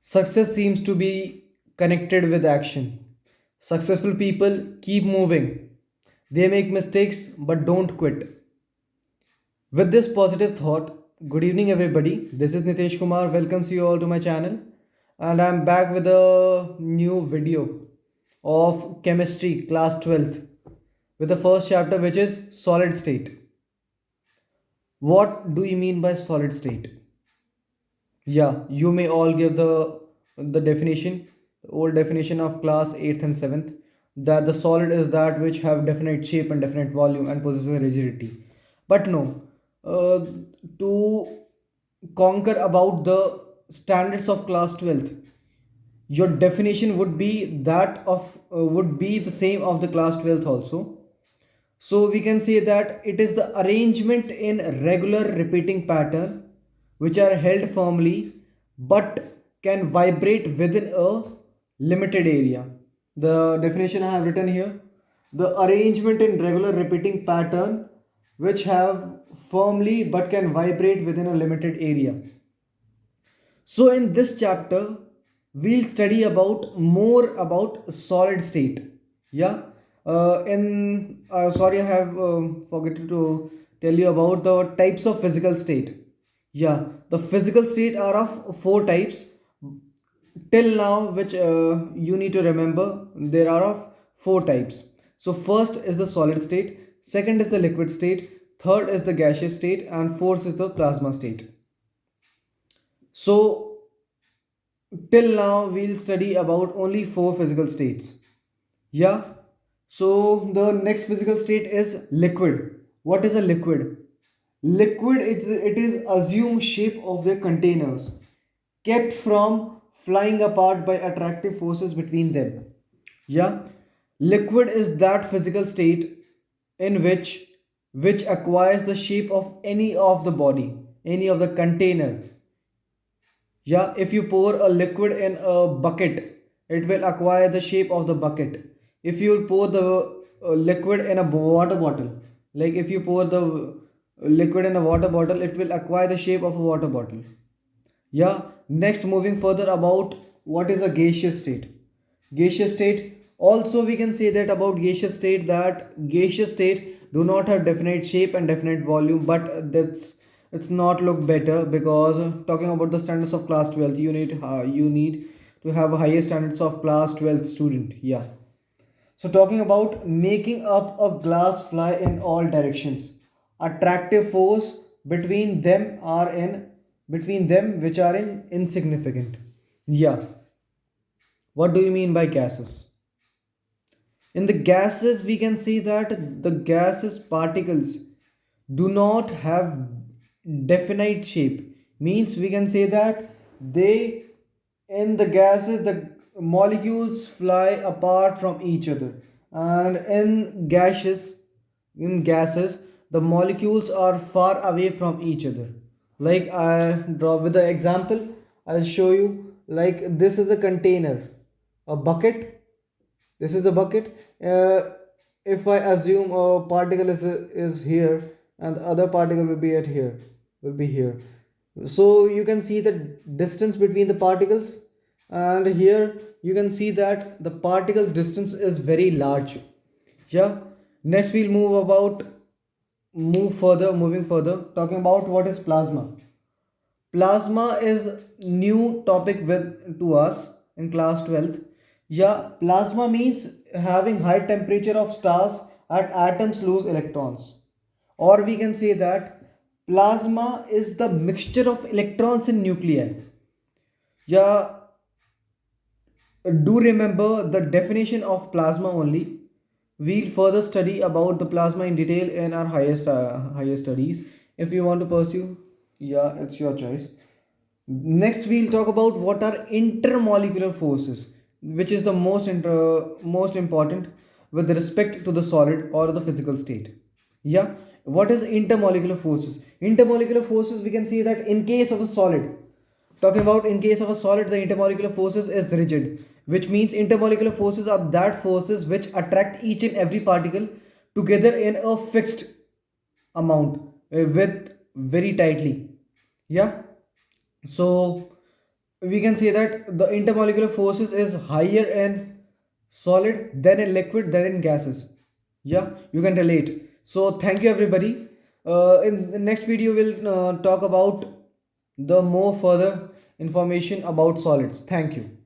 Success seems to be connected with action. Successful people keep moving. They make mistakes but don't quit. With this positive thought, good evening everybody. This is Nitesh Kumar. Welcomes you all to my channel. And I'm back with a new video of chemistry class 12th with the first chapter, which is solid state. What do you mean by solid state? Yeah, you may all give the definition, the old definition of class 8th and 7th, that the solid is that which have definite shape and definite volume and possesses rigidity. But no, uh, to conquer about the standards of class 12th, your definition would be that of would be the same of the class 12th also. So we can say that it is the arrangement in regular repeating pattern which are held firmly but can vibrate within a limited area. The definition I have written here, the arrangement in regular repeating pattern which have firmly but can vibrate within a limited area. So in this chapter, we'll study about more about solid state. Yeah. In Sorry, I have forgotten to tell you about the types of physical state. Yeah, the physical state are of four types till now, which you need to remember. There are of four types. So first is the solid state, second is the liquid state, third is the gaseous state, and fourth is the plasma state. So till now we'll study about only four physical states. Yeah. So the next physical state is liquid. What is a liquid? Liquid, it is assumed shape of their containers, kept from flying apart by attractive forces between them. Yeah. Liquid is that physical state in which acquires the shape of any of the body, any of the container. Yeah, if you pour a liquid in a bucket, it will acquire the shape of the bucket. If you pour the liquid in a water bottle, like if you pour the liquid in a water bottle, it will acquire the shape of a water bottle. Yeah, next moving further about what is a gaseous state. Gaseous state, also we can say that about gaseous state, that gaseous state do not have definite shape and definite volume, but that's it's not look better because talking about the standards of class 12th, you need to have a higher standards of class 12th student. Yeah. So talking about making up a glass fly in all directions. Attractive force between them which are in insignificant. Yeah. What do you mean by gases? In the gases, we can see that the gases particles do not have definite shape. Means we can say that they in the gases the molecules fly apart from each other, and in gases the molecules are far away from each other. Like I draw with the example, I'll show you. Like this is a container, a bucket. This is a bucket. If I assume a particle is here and the other particle will be at here, will be here. So you can see the distance between the particles, and here you can see that the particles distance is very large. Yeah. Next we'll moving further, talking about what is plasma. Plasma is new topic with to us in class 12th. Yeah, plasma means having high temperature of stars at atoms lose electrons. Or we can say that plasma is the mixture of electrons in nuclei. Yeah, do remember the definition of plasma only. We'll further study about the plasma in detail in our higher studies. If you want to pursue, yeah, it's your choice. Next, we'll talk about what are intermolecular forces, which is the most important with respect to the solid or the physical state. Yeah, what is intermolecular forces? Intermolecular forces, we can say that in case of a solid, talking about in case of a solid, the intermolecular forces is rigid, which means intermolecular forces are that forces which attract each and every particle together in a fixed amount with very tightly. Yeah. So we can say that the intermolecular forces is higher in solid than in liquid than in gases. Yeah, you can relate. So thank you everybody. In the next video we'll talk about the more further information about solids. Thank you.